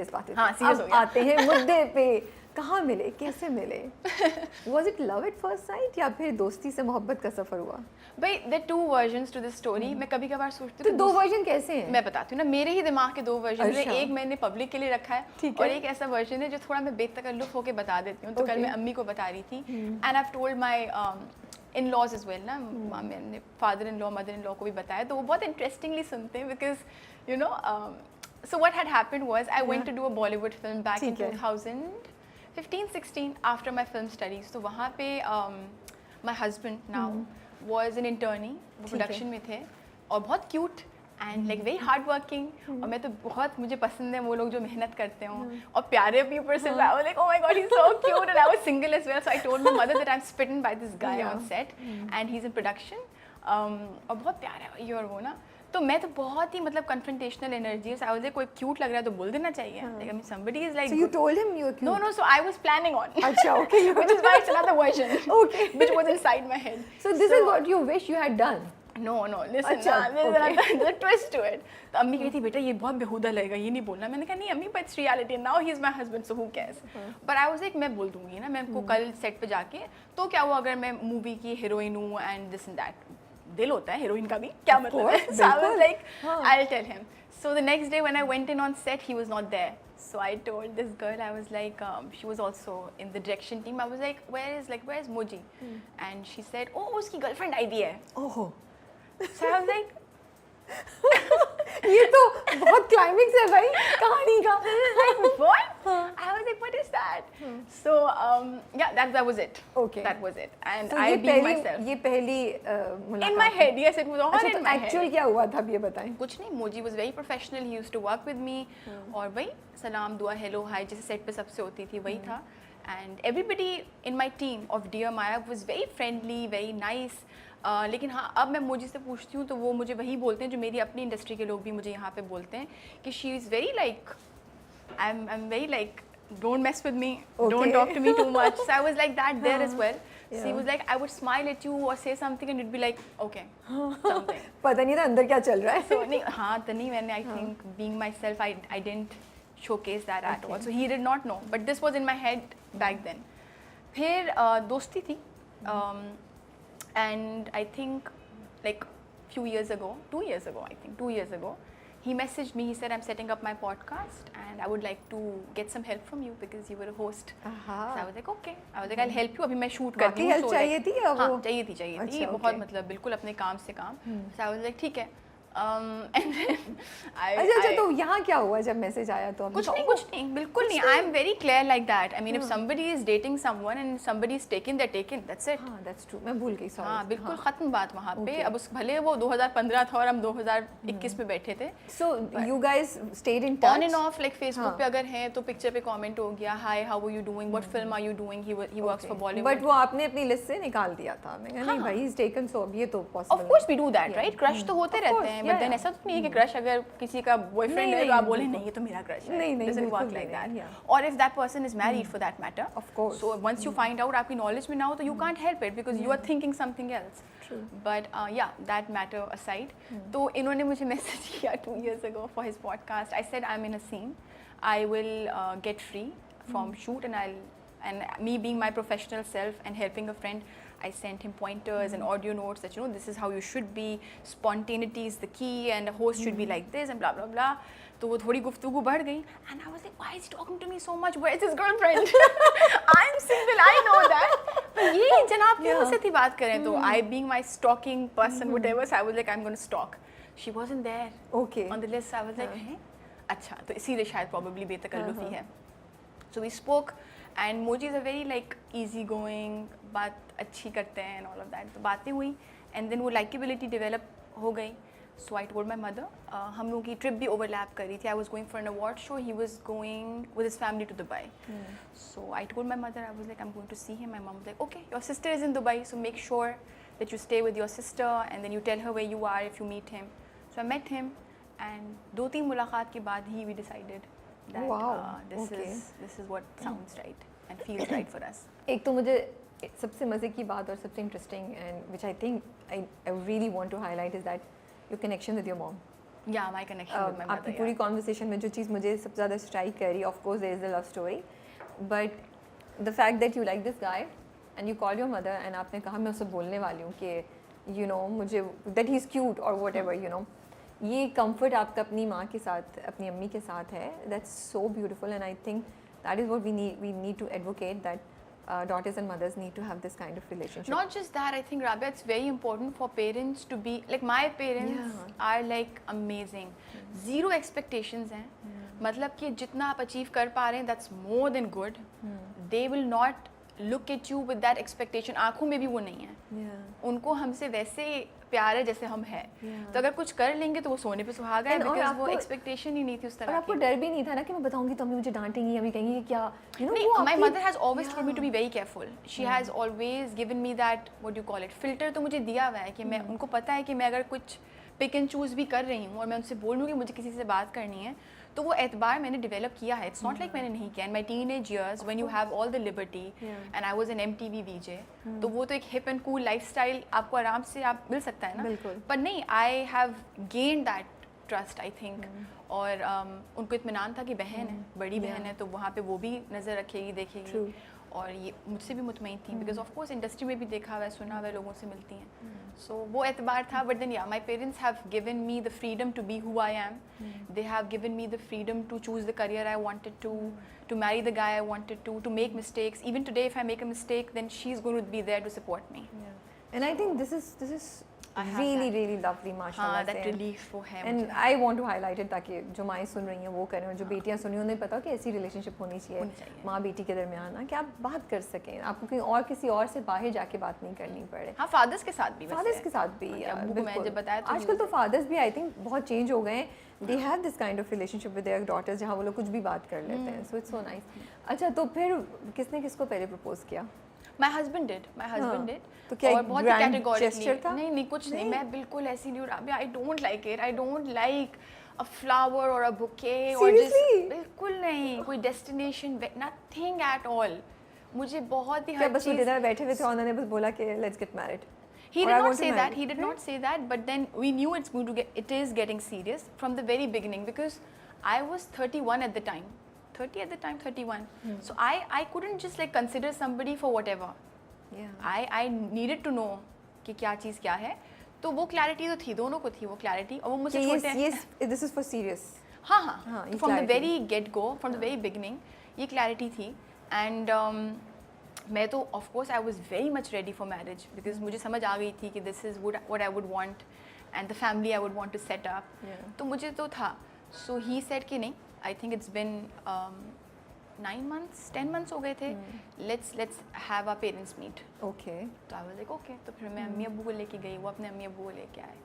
इस बात पे हाँ, serious हो अब गया। आते हैं मुद्दे पे, कहाँ मिले, कैसे मिले? Was it love at first sight या फिर दोस्ती से मोहब्बत का सफर हुआ? भाई there are two versions to this story. मैं कभी कभार सोचती तो हूँ दो वर्जन कैसे हैं? मैं बताती हूँ ना, मेरे ही दिमाग के दो वर्जन है। अच्छा। एक मैंने पब्लिक के लिए रखा है ठीक और है। एक ऐसा वर्जन है जो थोड़ा मैं बेतकल्लुफ होके बता देती हूँ। तो कल Okay. मैं अम्मी को बता रही थी and I have told my in laws as well ना, मैंने father in law mother in law को भी बताया, तो वो बहुत इंटरेस्टिंगली सुनते हैं because you know so what had happened was I went to do a Bollywood film back in ठीक है। 2015-16 after my film studies. तो वहाँ पे my husband now was an internee, वो production में थे और बहुत cute and like very hard working. और मैं तो बहुत, मुझे पसंद है वो लोग जो मेहनत करते हों और प्यारे भी ऊपर से। I was like oh my god he's so cute and I was single as well, so I told my mother that I'm smitten by this guy on set and he's in production. और बहुत प्यारा है ये और वो ना, तो मैं तो बहुत ही मतलब confrontational energy है। I was like कोई cute लग रहा है तो बोल देना चाहिए। Like I mean somebody is like So you told him you were cute? no, so I was planning on. अच्छा, okay. Which is why it's another version. Okay. Which was inside my head. So this is what you wish you had done? No, listen अच्छा, ना, okay. there's a twist to it. तो अम्मी कहती बेटा ये बहुत बेहुदा लगेगा, ये नहीं बोलना। मैंने कहा नहीं अम्मी, but it's reality. Now he's my husband, so who cares? But I was like मैं बोल दूंगी ना, मैं को कल सेट पे जाके, तो क्या हुआ अगर मैं मूवी की हीरोइन हूँ and this and that. दिल होता है हीरोइन का भी, क्या मतलब है? So I was like, I'll tell him. So the next day when I went in on set, he was not there. So I told this girl, I was like, she was also in the direction team. I was like, where's Moji? And she said, oh, उसकी girlfriend आई भी है. ओहो, So I was like, ये तो बहुत climax है भाई कहानी का। like what? I was like, what is that? So yeah, that was it. Okay. That was it. And So I ये being myself. ये पहली मुलाकात In my थी। head, yes, it was all अच्छा in तो my head. एक्चुअल क्या हुआ था अब ये बताएं। कुछ नहीं, मोजी was very professional, he used to work with me और वही सलाम दुआ हेलो हाय जैसे सेट पे सबसे होती थी वही था। And everybody in my team of dear Maya was very friendly very nice. लेकिन हाँ अब मैं मोजी से पूछती हूँ तो वो मुझे वही बोलते हैं जो मेरी अपनी इंडस्ट्री के लोग भी मुझे यहाँ पे बोलते हैं कि she is very like I am very like don't mess with me, don't talk to me too much. So I was like that there as well. So he was like, I would smile at you or say something and you'd be like, okay, something. पता नहीं था अंदर क्या चल रहा है। So नहीं, हाँ तो नहीं, मैंने I think being myself I didn't showcase that at all. So he did not know, but this was in my head back then. फिर दोस्ती थी and I think like few years ago, 2 years ago I think, 2 years ago, he messaged me, he said I'm setting up my podcast and I would like to get some help from you because you were a host. So I was like okay, I was like I'll help you, अभी मैं shoot करती हूँ। Help चाहिए थी या हाँ वो? चाहिए थी अच्छा, बहुत okay. मतलब बिल्कुल अपने काम से काम। So I was like ठीक है and then अच्छा तो यहाँ क्या हुआ जब मैसेज आया तो कुछ नहीं बिल्कुल नहीं। I am very clear like that. I mean if somebody is dating someone and somebody is taking that taken, that's it. हाँ दैट्स ट्रू, मैं भूल गई सॉरी। हाँ बिल्कुल खत्म बात वहाँ पे। अब उस भले वो 2015 था और हम 2021 में बैठे थे। So you guys stayed in touch on and off, like Facebook पे अगर हैं तो पिक्चर पे कमेंट हो गया, hi how are you doing, what film are you doing, he works for Bollywood. But वो आपने अपनी लिस्ट से निकाल दिया था। मैं कहा नहीं भाई ही इज टेकन, सो अब ये तो possible of course we do that right, crush तो होते रहते हैं, बट देन ऐसा तो नहीं है कि क्रश अगर किसी का बॉयफ्रेंड है तो आप बोले नहीं ये तो मेरा क्रश है। नहीं, doesn't work बिल्कुल like that. नहीं, yeah. Or if that person is married for that matter, Of course. so once you find out आपकी knowledge में ना हो तो you can't help it because you are thinking something else. True. But yeah, that matter aside, तो इन्होंने मुझे message किया 2 years ago for his podcast. I said I'm in a scene, I will get free from shoot and me being my professional self and helping a friend, I sent him pointers and audio notes that, you know, this is how you should be, spontaneity is the key and a host should be like this and blah blah blah. तो वो थोड़ी गुफ्तगू बढ़ गई and I was like, why is he talking to me so much, where is his girlfriend? I'm single, I know that. but ये जनाब की मुझसे थी बात करें तो I being my stalking person whatever, so I was like I'm going to stalk. She wasn't there Okay. on the list, so I was like हैं अच्छा तो इसीलिए शायद probably बेतकल्लुफ़ी है। So we spoke and Moji is a very like easy going, बात अच्छी करते हैं and all of that, तो बातें हुई and then वो likability develop हो गई। So I told my mother, हम लोगों की trip भी overlap कर रही थी। I was going for an award show, he was going with his family to Dubai. So I told my mother, I was like I'm going to see him. My mom was like okay, your sister is in Dubai, so make sure that you stay with your sister and then you tell her where you are if you meet him. So I met him and 2-3 मुलाकात के बाद ही we decided that Wow, this okay. is what sounds right and feels right for us. एक तो मुझे सबसे मज़े की बात और सबसे interesting and which I think I really want to highlight is that your connection with your mom. Yeah, my connection with my mother. आपकी Yeah. पूरी कॉन्वर्सेशन में जो चीज़ मुझे सबसे ज़्यादा स्ट्राइक कर रही है, of course there is a love story, but the fact that you like this guy and you call your mother and आपने कहा मैं उससे बोलने वाली हूँ कि यू नो मुझे दैट ही इज़ क्यूट और वट एवर यू नो, ये कंफर्ट आपका अपनी माँ के साथ, अपनी अम्मी के साथ है, that's so beautiful and I think that is what we need to advocate, that daughters and mothers need to have this kind of relationship. Not just that, I think Rabia, it's very important for parents to be like my parents are like amazing. Zero expectations हैं. मतलब कि जितना आप achieve कर पा रहे हैं, that's more than good. They will not look at you with that expectation. आँखों में भी वो नहीं है. उनको हमसे वैसे प्यार है जैसे हम हैं. तो अगर कुछ कर लेंगे तो वो सोने पे सुहागा है, because वो expectation ही नहीं थी उस तरह की. और आपको डर भी नहीं था ना कि मैं बताऊंगी तो अम्मी मुझे डांटेंगी, अम्मी कहेंगी कि क्या, you know, my mother has always told me to be very careful. She has always given me that, what do you call it, filter तो मुझे दिया हुआ है कि मैं, उनको पता है कि मैं अगर कुछ पिक एंड चूज़ भी कर रही हूँ और मैं उनसे बोलूँ कि मुझे किसी से बात करनी है, तो वो एतबार मैंने डेवलप किया है. इट्स नॉट लाइक मैंने नहीं किया. In my teenage years when you have all the liberty and I was an MTV VJ, तो वो तो एक हिप एंड कूल लाइफस्टाइल आपको आराम से आप मिल सकता है ना. पर नहीं, I have gain that trust I think. और उनको इत्मीनान था कि बहन है, बड़ी बहन है, तो वहाँ पे वो भी नज़र रखेगी, देखेगी. और ये मुझसे भी मुतमईन थी, बिकॉज ऑफ कोर्स इंडस्ट्री में भी देखा हुआ है, सुना हुआ है, लोगों से मिलती हैं. सो वो एतबार था. But then yeah my parents have given me the freedom to be who I am. They have given me the freedom to choose the career I wanted to marry the guy I wanted to make mistakes. Even today if I make a mistake, then she's going to be there to support me. And I think this is really lovely, mashallah. हाँ, that relief वो है. And I want to highlight it ताकि जो माएँ सुन रही हैं वो करें, और जो बेटियाँ सुन रही हैं उन्हें पता हो कि ऐसी रिलेशनशिप होनी चाहिए माँ बेटी के दरमियान ना, कि आप बात कर सकें, आपको कहीं और किसी और से बाहर जाके बात नहीं करनी पड़े. हाँ, फादर्स के साथ भी. फादर्स के साथ भी बिल्कुल. आजकल तो फादर्स भी आई थिंक बहुत चेंज हो गए हैं. They have this kind of relationship with their daughters जहाँ वो लोग कुछ भी बात कर लेते हैं. So it's so nice. अच्छा, तो फिर किसने किसको पहले प्रपोज किया? My husband did. तो क्या और बहुत categorically था? नहीं कुछ नहीं. मैं बिल्कुल ऐसी नहीं हूँ. I don't like it. I don't like a flower or a bouquet or just बिल्कुल नहीं. कोई destination, nothing at all. मुझे बहुत ही हर चीज़. बस डिनर बैठे हुए थे और उन्होंने बस बोला कि let's get married. He did not say that. He did not say that. But then we knew it is getting serious from the very beginning, because I was 31 at the time. 30 at the time, 31. So I couldn't just like consider somebody for whatever. I needed to know कि क्या चीज़ क्या है. तो वो clarity तो थी, दोनों को थी वो clarity. और वो मुझे छोटे. Yes, this is for serious. हाँ. From the very get go, from the very beginning, ये clarity थी. And मैं तो of course I was very much ready for marriage, because मुझे समझ आ गई थी कि this is what I would want and the family I would want to set up. तो मुझे तो था. So he said कि नहीं, I think it's been 9 months, 10 months हो गए थे. Let's have our parents meet. Okay. तो I was like okay. तो फिर मैं अम्मी अब्बू को लेके गई, वो अपने अम्मी अब्बू को लेके आए.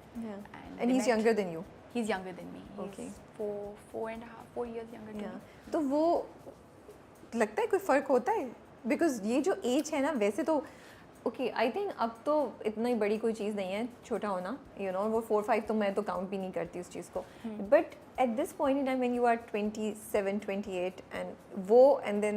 And he's younger than you. He's younger than me. Okay. He's 4 years younger than me. तो वो लगता है कोई फ़र्क होता है? Because ये जो एज है ना, वैसे तो ओके, आई थिंक अब तो इतना ही बड़ी कोई चीज़ नहीं है छोटा होना, यू नो. वो 4-5 तो मैं तो काउंट भी नहीं करती उस चीज़ को. But at this point in time when you are 27, 28 and then